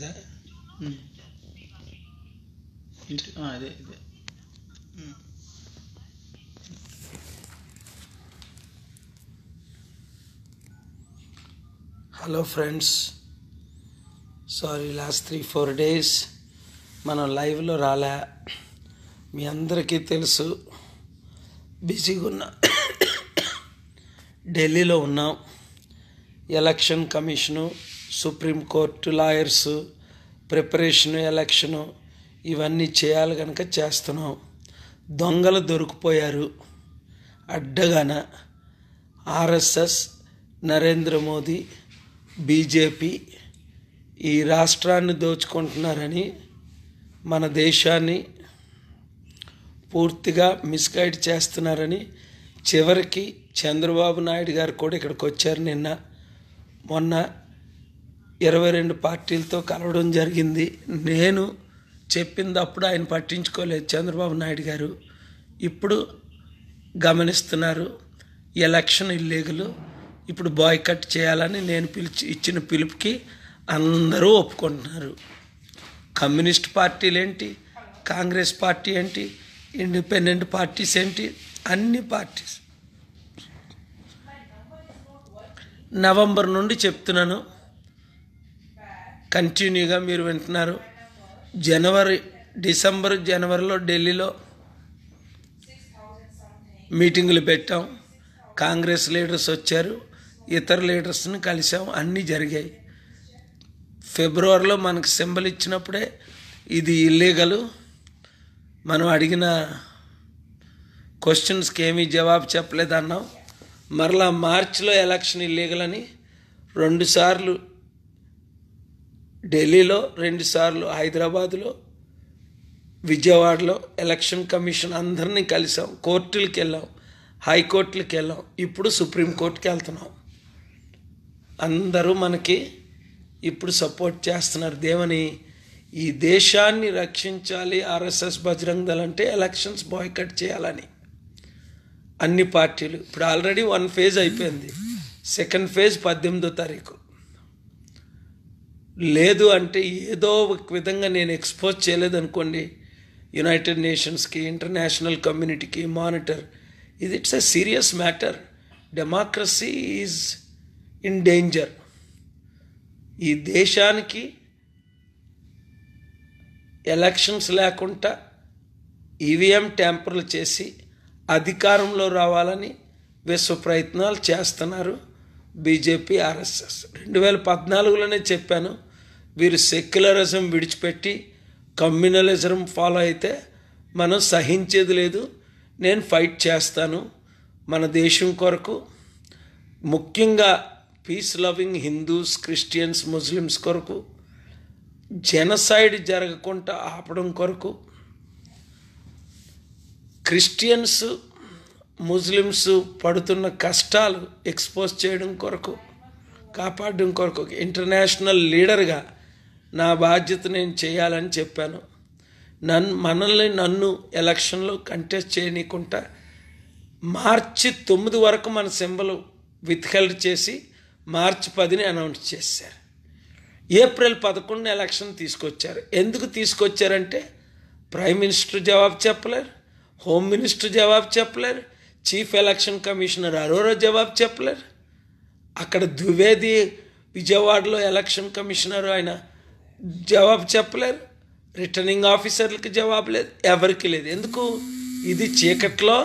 అదే hello friends, sorry last 3-4 days మనం లైవ్లో రాలే. మీ అందరికీ తెలుసు, బిజీగా ఉన్నా. ఢిల్లీలో ఉన్నాం. Election commission, supreme court, lawyers, preparation, election ఇవన్నీ చేయాలి కనుక చేస్తున్నాం. దొంగలు దొరికిపోయారు అడ్డగాన. ఆర్ఎస్ఎస్, నరేంద్ర మోదీ, బీజేపీ ఈ రాష్ట్రాన్ని దోచుకుంటున్నారని, మన దేశాన్ని పూర్తిగా మిస్గైడ్ చేస్తున్నారని చివరికి చంద్రబాబు నాయుడు గారు కూడా ఇక్కడికి వచ్చారు. మొన్న 22 పార్టీలతో కలవడం జరిగింది. నేను చెప్పింది అప్పుడు ఆయన పట్టించుకోలేదు చంద్రబాబు నాయుడు గారు. ఇప్పుడు గమనిస్తున్నారు ఎలక్షన్ ఇల్లీగలు, ఇప్పుడు బాయ్కట్ చేయాలని నేను ఇచ్చిన పిలుపుకి అందరూ ఒప్పుకుంటున్నారు. కమ్యూనిస్ట్ పార్టీలు ఏంటి, కాంగ్రెస్ పార్టీ ఏంటి, ఇండిపెండెంట్ పార్టీస్ ఏంటి, అన్ని పార్టీస్. నవంబర్ నుండి చెప్తున్నాను, కంటిన్యూగా మీరు వింటున్నారు. డిసెంబర్ జనవరిలో ఢిల్లీలో మీటింగులు పెట్టాం. కాంగ్రెస్ లీడర్స్ వచ్చారు, ఇతర లీడర్స్ని కలిసాం, అన్నీ జరిగాయి. ఫిబ్రవరిలో మనకు సింబల్ ఇచ్చినప్పుడే ఇది ఇల్లీగలు, మనం అడిగిన క్వశ్చన్స్కి ఏమీ జవాబు చెప్పలేదన్నాం. మరలా మార్చిలో ఎలక్షన్ ఇల్లీగల్ అని 2 సార్లు ఢిల్లీలో, 2 సార్లు హైదరాబాదులో, విజయవాడలో ఎలక్షన్ కమిషన్ అందరినీ కలిసాం. కోర్టులకు వెళ్ళాం, హైకోర్టులకు వెళ్ళాం, ఇప్పుడు సుప్రీంకోర్టుకి వెళ్తున్నాం. అందరూ మనకి ఇప్పుడు సపోర్ట్ చేస్తున్నారు. దేవని ఈ దేశాన్ని రక్షించాలి, ఆర్ఎస్ఎస్ బజరంగ్ దళ్ అంటే ఎలక్షన్స్ బాయ్కట్ చేయాలని అన్ని పార్టీలు. ఇప్పుడు ఆల్రెడీ 1 ఫేజ్ అయిపోయింది, 2nd ఫేజ్ 18వ తారీఖు. లేదు అంటే ఏదో ఒక విధంగా నేను ఎక్స్పోజ్ చేయలేదనుకోండి యునైటెడ్ నేషన్స్కి, ఇంటర్నేషనల్ కమ్యూనిటీకి, monitor, it's a serious matter. Democracy is in danger. ఈ దేశానికి ఎలక్షన్స్ లేకుండా ఈవీఎం ట్యాంపర్లు చేసి అధికారంలో రావాలని విశ్వ ప్రయత్నాలు చేస్తున్నారు బీజేపీ, ఆర్ఎస్ఎస్. 2014లోనే చెప్పాను, వీరు సెక్యులరిజం విడిచిపెట్టి కమ్యూనలిజం ఫాలో అయితే మనం సహించేది లేదు. నేను ఫైట్ చేస్తాను మన దేశం కొరకు, ముఖ్యంగా piece loving Hindus, Christians, Muslims కొరకు, జెనసైడ్ జరగకుండా ఆపడం కొరకు, క్రిస్టియన్స్, ముస్లిమ్స్ పడుతున్న కష్టాలు ఎక్స్పోజ్ చేయడం కొరకు, కాపాడడం కొరకు ఇంటర్నేషనల్ లీడర్గా నా బాధ్యత నేను చేయాలని చెప్పాను. నన్ను ఎలక్షన్లో కంటెస్ట్ చేయనీయకుండా మార్చి 9 వరకు మన సింబల్ విత్హెల్డ్ చేసి మార్చి 10ని అనౌన్స్ చేశారు. ఏప్రిల్ 11 ఎలక్షన్ తీసుకొచ్చారు. ఎందుకు తీసుకొచ్చారంటే ప్రైమ్ మినిస్టర్ జవాబు చెప్పలేరు, హోమ్ మినిస్టర్ జవాబు చెప్పలేరు, చీఫ్ ఎలక్షన్ కమిషనర్ అరోరా జవాబు చెప్పలేరు, అక్కడ ద్వివేది విజయవాడలో ఎలక్షన్ కమిషనర్ ఆయన జవాబు చెప్పలేరు, రిటర్నింగ్ ఆఫీసర్లకి జవాబు లేదు, ఎవరికి లేదు. ఎందుకు? ఇది చీకట్లో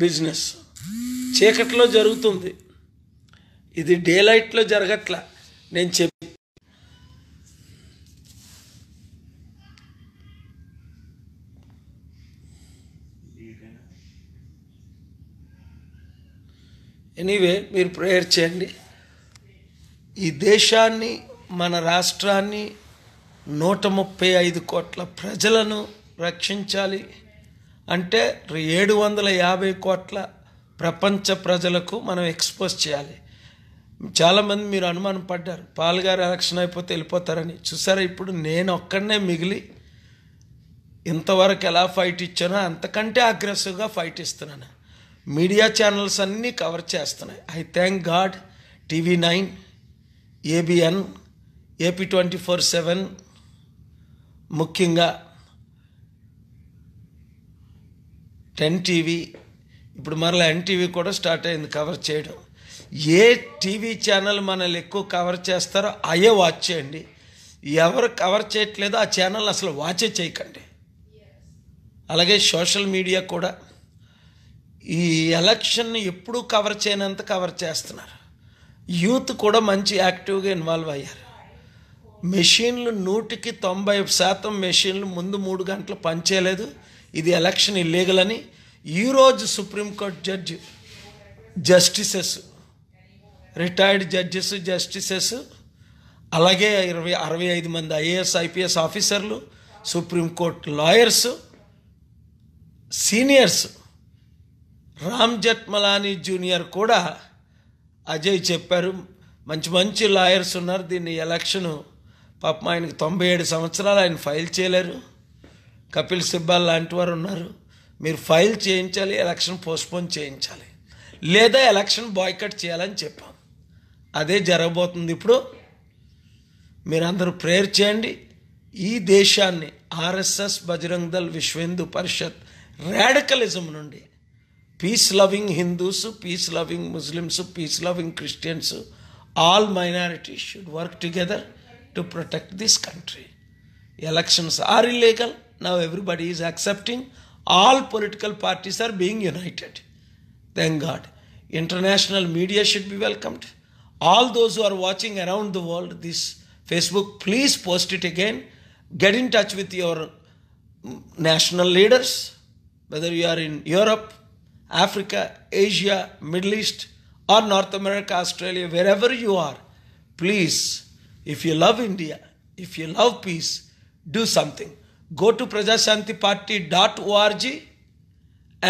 బిజినెస్, చీకట్లో జరుగుతుంది, ఇది డే లైట్లో జరగట్లా. నేను ఎనీవే మీరు ప్రేయర్ చేయండి. ఈ దేశాన్ని, మన రాష్ట్రాన్ని, 135 కోట్ల ప్రజలను రక్షించాలి అంటే 750 కోట్ల ప్రపంచ ప్రజలకు మనం ఎక్స్పోజ్ చేయాలి. చాలామంది మీరు అనుమానం పడ్డారు, పాల్ గారు ఎలక్షన్ అయిపోతే వెళ్ళిపోతారని. చూసారా, ఇప్పుడు నేను ఒక్కడనే మిగిలి ఇంతవరకు ఎలా ఫైట్ ఇచ్చానో అంతకంటే అగ్రెసివ్గా ఫైట్ ఇస్తున్నాను. మీడియా ఛానల్స్ అన్నీ కవర్ చేస్తున్నాయి. I thank God. TV 9, ABN, AP 24/7, ముఖ్యంగా 10 టీవీ, ఇప్పుడు మరలా ఎన్టీవీ కూడా స్టార్ట్ అయింది కవర్ చేయడం. ఏ టీవీ ఛానల్ మనల్ని ఎక్కువ కవర్ చేస్తారో అయ్యే వాచ్ చేయండి. ఎవరు కవర్ చేయట్లేదో ఆ ఛానల్ అసలు వాచే చేయకండి. అలాగే సోషల్ మీడియా కూడా ఈ ఎలక్షన్ని ఎప్పుడూ కవర్ చేయనంత కవర్ చేస్తున్నారు. యూత్ కూడా మంచి యాక్టివ్గా ఇన్వాల్వ్ అయ్యారు. మెషిన్లు 190% మెషిన్లు ముందు 3 గంటలు పనిచేయలేదు, ఇది ఎలక్షన్ ఇల్లీగల్ అని ఈరోజు supreme court judge, justices, retired judges, justices, అలాగే 65 మంది ఐఏఎస్ ఐపీఎస్ ఆఫీసర్లు, supreme court lawyers, seniors, Ram Jethmalani junior కూడా అజయ్ చెప్పారు, మంచి మంచి లాయర్స్ ఉన్నారు, దీన్ని ఎలక్షను పాపం ఆయనకి 97 సంవత్సరాలు, ఆయన ఫైల్ చేయలేరు, కపిల్ సిబ్బల్ లాంటి వారు ఉన్నారు, మీరు ఫైల్ చేయించాలి, ఎలక్షన్ పోస్ట్పోన్ చేయించాలి, లేదా ఎలక్షన్ బాయ్కట్ చేయాలని చెప్పాం. అదే జరగబోతుంది. ఇప్పుడు మీరందరూ ప్రేయర్ చేయండి. ఈ దేశాన్ని ఆర్ఎస్ఎస్, బజరంగ్ దళ్, విశ్వ హిందూ పరిషత్ రాడికలిజం నుండి peace loving Hindus, peace loving Muslims, peace loving Christians, all minorities should work together to protect this country. Elections are illegal. Now everybody is accepting. All political parties are being united. Thank God. International media should be welcomed. All those who are watching around the world this Facebook, please post it again. Get in touch with your national leaders, whether you are in Europe, Africa, Asia, Middle East, or North America, Australia, wherever you are. Please, if you love India, if you love peace, do something. Go to prajashantiparty.org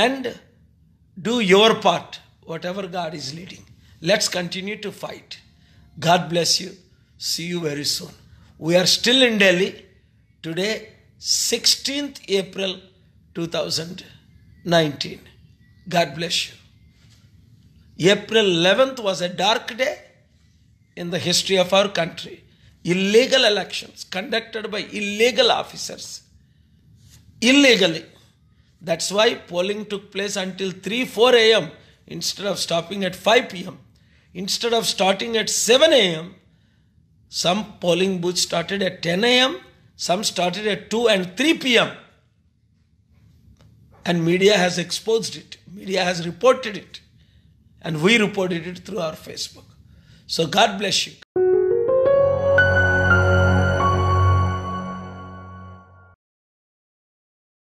and do your part, whatever God is leading. Let's continue to fight. God bless you. See you very soon. We are still in Delhi. Today, 16th April 2019. God bless you. April 11th was a dark day in the history of our country. Illegal elections conducted by illegal officers. Illegally. That's why polling took place until 3-4 a.m. instead of stopping at 5 p.m. Instead of starting at 7 a.m., some polling booths started at 10 a.m., some started at 2 and 3 p.m. And media has exposed it. Media has reported it. And we reported it through our Facebook. So God bless you.